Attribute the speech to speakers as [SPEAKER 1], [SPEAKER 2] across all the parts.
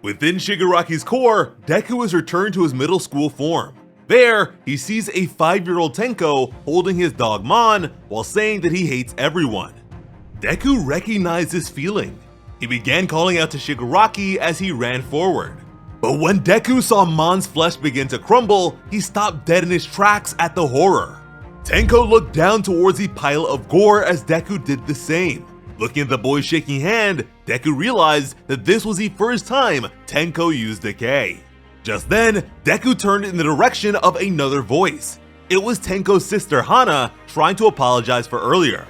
[SPEAKER 1] Within Shigaraki's core, Deku is returned to his middle school form. There, he sees a 5-year-old Tenko holding his dog Mon while saying that he hates everyone. Deku recognized this feeling. He began calling out to Shigaraki as he ran forward. But when Deku saw Mon's flesh begin to crumble, he stopped dead in his tracks at the horror. Tenko looked down towards the pile of gore as Deku did the same. Looking at the boy's shaking hand, Deku realized that this was the first time Tenko used decay. Just then, Deku turned in the direction of another voice. It was Tenko's sister Hana trying to apologize for earlier.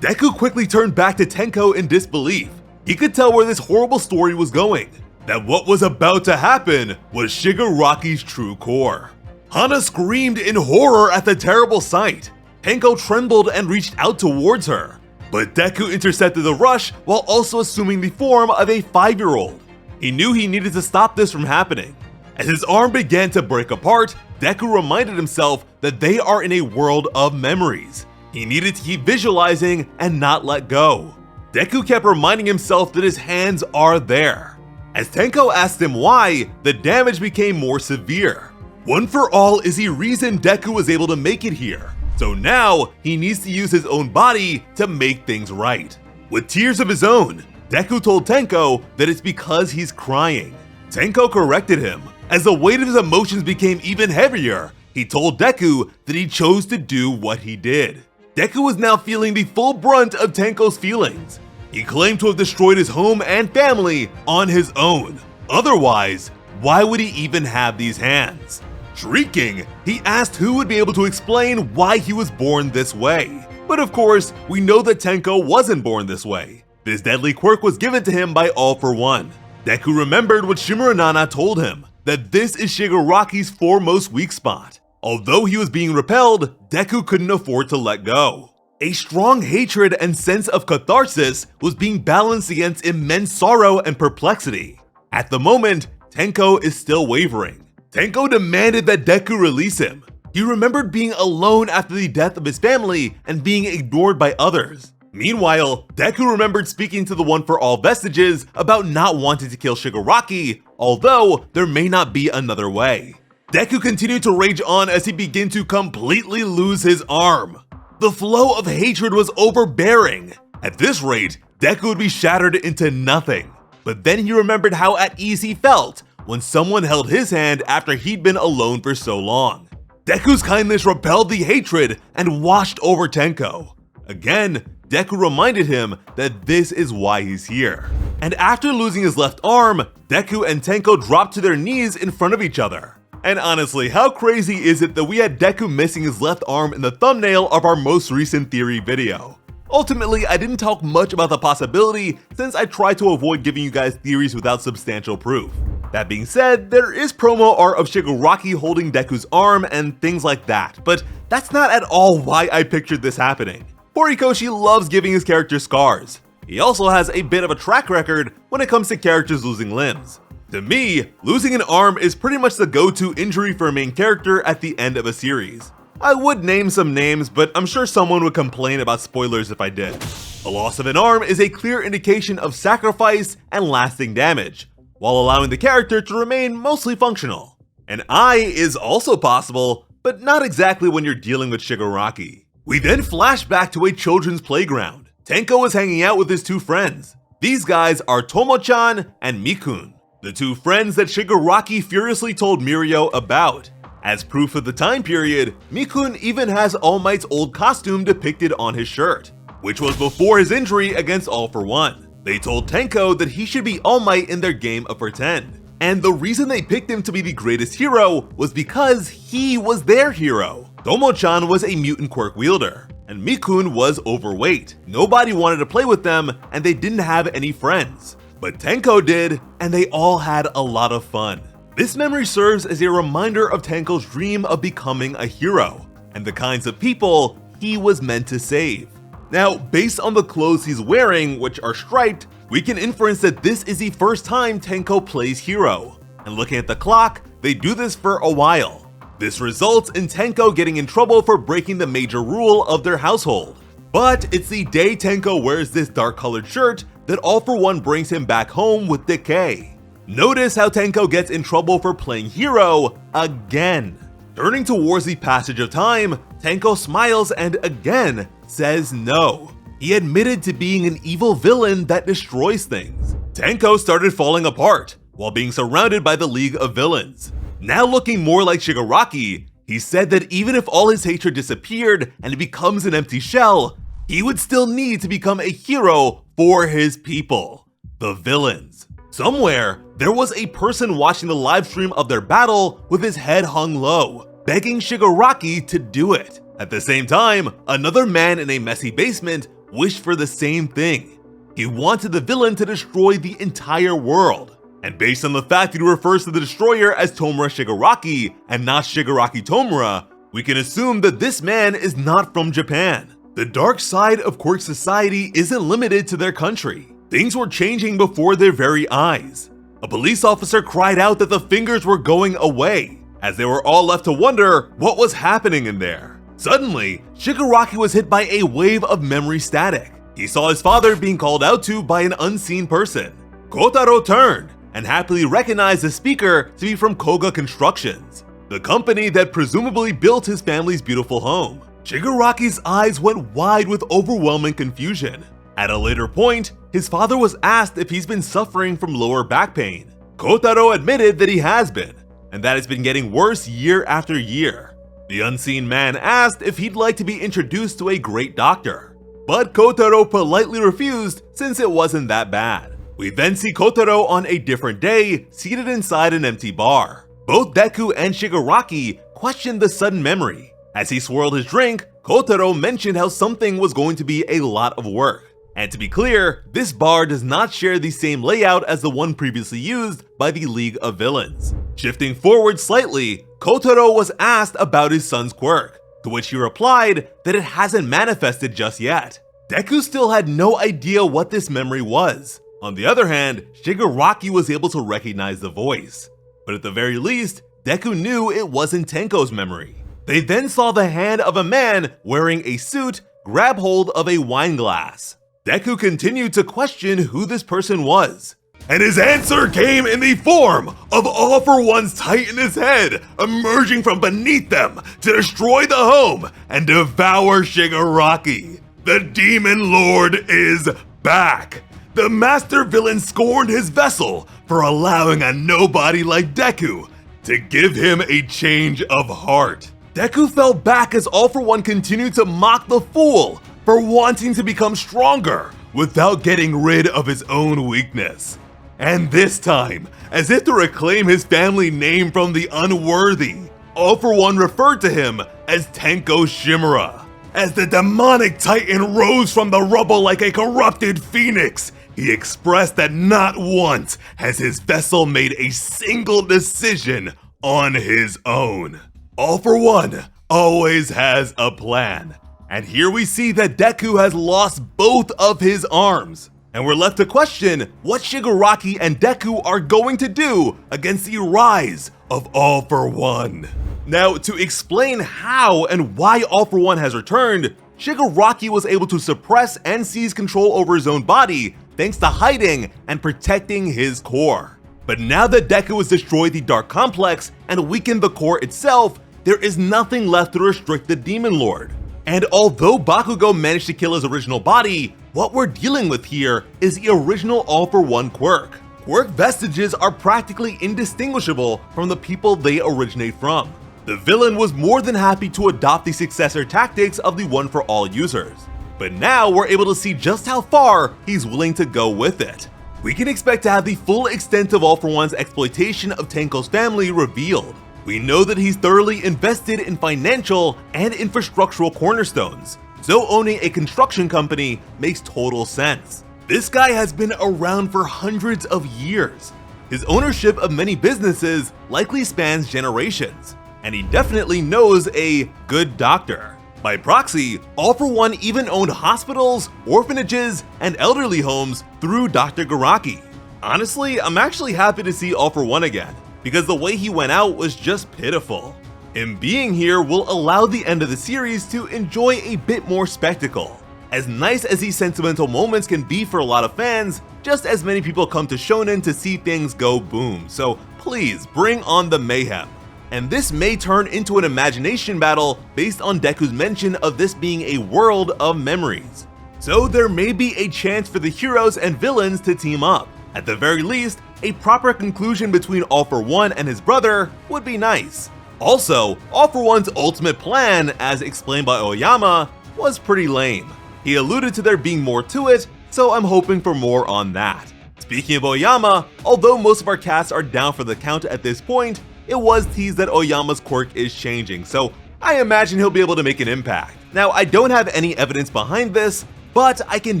[SPEAKER 1] Deku quickly turned back to Tenko in disbelief. He could tell where this horrible story was going, that what was about to happen was Shigaraki's true core. Hana screamed in horror at the terrible sight. Tenko trembled and reached out towards her, but Deku intercepted the rush while also assuming the form of a 5-year-old. He knew he needed to stop this from happening. As his arm began to break apart, Deku reminded himself that they are in a world of memories. He needed to keep visualizing and not let go. Deku kept reminding himself that his hands are there. As Tenko asked him why, the damage became more severe. One for All is the reason Deku was able to make it here. So now, he needs to use his own body to make things right. With tears of his own, Deku told Tenko that it's because he's crying. Tenko corrected him. As the weight of his emotions became even heavier, he told Deku that he chose to do what he did. Deku was now feeling the full brunt of Tenko's feelings. He claimed to have destroyed his home and family on his own. Otherwise, why would he even have these hands? Shrieking, he asked who would be able to explain why he was born this way. But of course, we know that Tenko wasn't born this way. This deadly quirk was given to him by All for One. Deku remembered what Shimura told him, that this is Shigaraki's foremost weak spot. Although he was being repelled, Deku couldn't afford to let go. A strong hatred and sense of catharsis was being balanced against immense sorrow and perplexity. At the moment, Tenko is still wavering. Tenko demanded that Deku release him. He remembered being alone after the death of his family and being ignored by others. Meanwhile, Deku remembered speaking to the One for All vestiges about not wanting to kill Shigaraki, although there may not be another way. Deku continued to rage on as he began to completely lose his arm. The flow of hatred was overbearing. At this rate, Deku would be shattered into nothing. But then he remembered how at ease he felt when someone held his hand after he'd been alone for so long. Deku's kindness repelled the hatred and washed over Tenko. Again, Deku reminded him that this is why he's here. And after losing his left arm, Deku and Tenko dropped to their knees in front of each other. And honestly, how crazy is it that we had Deku missing his left arm in the thumbnail of our most recent theory video? Ultimately, I didn't talk much about the possibility since I tried to avoid giving you guys theories without substantial proof. That being said, there is promo art of Shigaraki holding Deku's arm and things like that, but that's not at all why I pictured this happening. Horikoshi loves giving his characters scars. He also has a bit of a track record when it comes to characters losing limbs. To me, losing an arm is pretty much the go-to injury for a main character at the end of a series. I would name some names, but I'm sure someone would complain about spoilers if I did. The loss of an arm is a clear indication of sacrifice and lasting damage, while allowing the character to remain mostly functional. An eye is also possible, but not exactly when you're dealing with Shigaraki. We then flash back to a children's playground. Tenko is hanging out with his two friends. These guys are Tomo-chan and Mikun, the two friends that Shigaraki furiously told Mirio about. As proof of the time period, Mikun even has All Might's old costume depicted on his shirt, which was before his injury against All for One. They told Tenko that he should be All Might in their game of pretend. And the reason they picked him to be the greatest hero was because he was their hero. Tomo-chan was a mutant quirk wielder, and Mikun was overweight. Nobody wanted to play with them, and they didn't have any friends. But Tenko did, and they all had a lot of fun. This memory serves as a reminder of Tenko's dream of becoming a hero, and the kinds of people he was meant to save. Now, based on the clothes he's wearing, which are striped, we can inference that this is the first time Tenko plays hero. And looking at the clock, they do this for a while. This results in Tenko getting in trouble for breaking the major rule of their household. But it's the day Tenko wears this dark colored shirt that All for One brings him back home with decay. Notice how Tenko gets in trouble for playing hero again. Turning towards the passage of time, Tenko smiles and again says no. He admitted to being an evil villain that destroys things. Tenko started falling apart while being surrounded by the League of Villains. Now looking more like Shigaraki, he said that even if all his hatred disappeared and it becomes an empty shell, he would still need to become a hero for his people, the villains. Somewhere, there was a person watching the live stream of their battle with his head hung low, begging Shigaraki to do it. At the same time, another man in a messy basement wished for the same thing. He wanted the villain to destroy the entire world. And based on the fact that he refers to the destroyer as Tomura Shigaraki and not Shigaraki Tomura, we can assume that this man is not from Japan. The dark side of quirk society isn't limited to their country. Things were changing before their very eyes. A police officer cried out that the fingers were going away, as they were all left to wonder what was happening in there. Suddenly, Shigaraki was hit by a wave of memory static. He saw his father being called out to by an unseen person. Kotaro turned and happily recognized the speaker to be from Koga Constructions, the company that presumably built his family's beautiful home. Shigaraki's eyes went wide with overwhelming confusion. At a later point, his father was asked if he's been suffering from lower back pain. Kotaro admitted that he has been, and that it's been getting worse year after year. The unseen man asked if he'd like to be introduced to a great doctor, but Kotaro politely refused since it wasn't that bad. We then see Kotaro on a different day, seated inside an empty bar. Both Deku and Shigaraki questioned the sudden memory. As he swirled his drink, Kotaro mentioned how something was going to be a lot of work. And to be clear, this bar does not share the same layout as the one previously used by the League of Villains. Shifting forward slightly, Kotaro was asked about his son's quirk, to which he replied that it hasn't manifested just yet. Deku still had no idea what this memory was. On the other hand, Shigaraki was able to recognize the voice. But at the very least, Deku knew it wasn't Tenko's memory. They then saw the hand of a man wearing a suit grab hold of a wine glass. Deku continued to question who this person was, and his answer came in the form of All For One's Titan's head emerging from beneath them to destroy the home and devour Shigaraki. The Demon Lord is back! The master villain scorned his vessel for allowing a nobody like Deku to give him a change of heart. Deku fell back as All For One continued to mock the fool for wanting to become stronger without getting rid of his own weakness. And this time, as if to reclaim his family name from the unworthy, All For One referred to him as Tenko Shimura. As the demonic titan rose from the rubble like a corrupted phoenix, he expressed that not once has his vessel made a single decision on his own. All For One always has a plan. And here we see that Deku has lost both of his arms. And we're left to question what Shigaraki and Deku are going to do against the rise of All For One. Now, to explain how and why All For One has returned, Shigaraki was able to suppress and seize control over his own body thanks to hiding and protecting his core. But now that Deku has destroyed the Dark Complex and weakened the core itself, there is nothing left to restrict the Demon Lord. And although Bakugo managed to kill his original body, what we're dealing with here is the original All For One quirk. Quirk vestiges are practically indistinguishable from the people they originate from. The villain was more than happy to adopt the successor tactics of the One For All users. But now we're able to see just how far he's willing to go with it. We can expect to have the full extent of All For One's exploitation of Tenko's family revealed. We know that he's thoroughly invested in financial and infrastructural cornerstones, so owning a construction company makes total sense. This guy has been around for hundreds of years. His ownership of many businesses likely spans generations, and he definitely knows a good doctor. By proxy, All For One even owned hospitals, orphanages, and elderly homes through Dr. Garaki. Honestly, I'm actually happy to see All For One again, because the way he went out was just pitiful. Him being here will allow the end of the series to enjoy a bit more spectacle. As nice as these sentimental moments can be for a lot of fans, just as many people come to shonen to see things go boom, so please bring on the mayhem. And this may turn into an imagination battle based on Deku's mention of this being a world of memories. So there may be a chance for the heroes and villains to team up. At the very least, a proper conclusion between All For One and his brother would be nice. Also, All For One's ultimate plan, as explained by Oyama, was pretty lame. He alluded to there being more to it, so I'm hoping for more on that. Speaking of Oyama, although most of our casts are down for the count at this point, it was teased that Oyama's quirk is changing, so I imagine he'll be able to make an impact. Now, I don't have any evidence behind this, but I can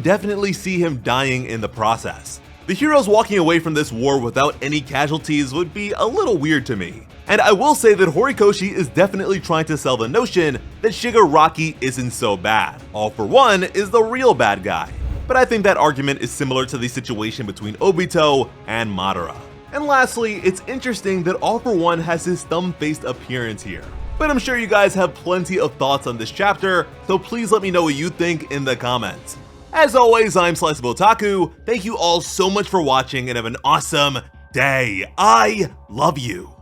[SPEAKER 1] definitely see him dying in the process. The heroes walking away from this war without any casualties would be a little weird to me. And I will say that Horikoshi is definitely trying to sell the notion that Shigaraki isn't so bad. All For One is the real bad guy. But I think that argument is similar to the situation between Obito and Madara. And lastly, it's interesting that All For One has his thumb-faced appearance here. But I'm sure you guys have plenty of thoughts on this chapter, so please let me know what you think in the comments. As always, I'm Sliceable Otaku. Thank you all so much for watching and have an awesome day. I love you.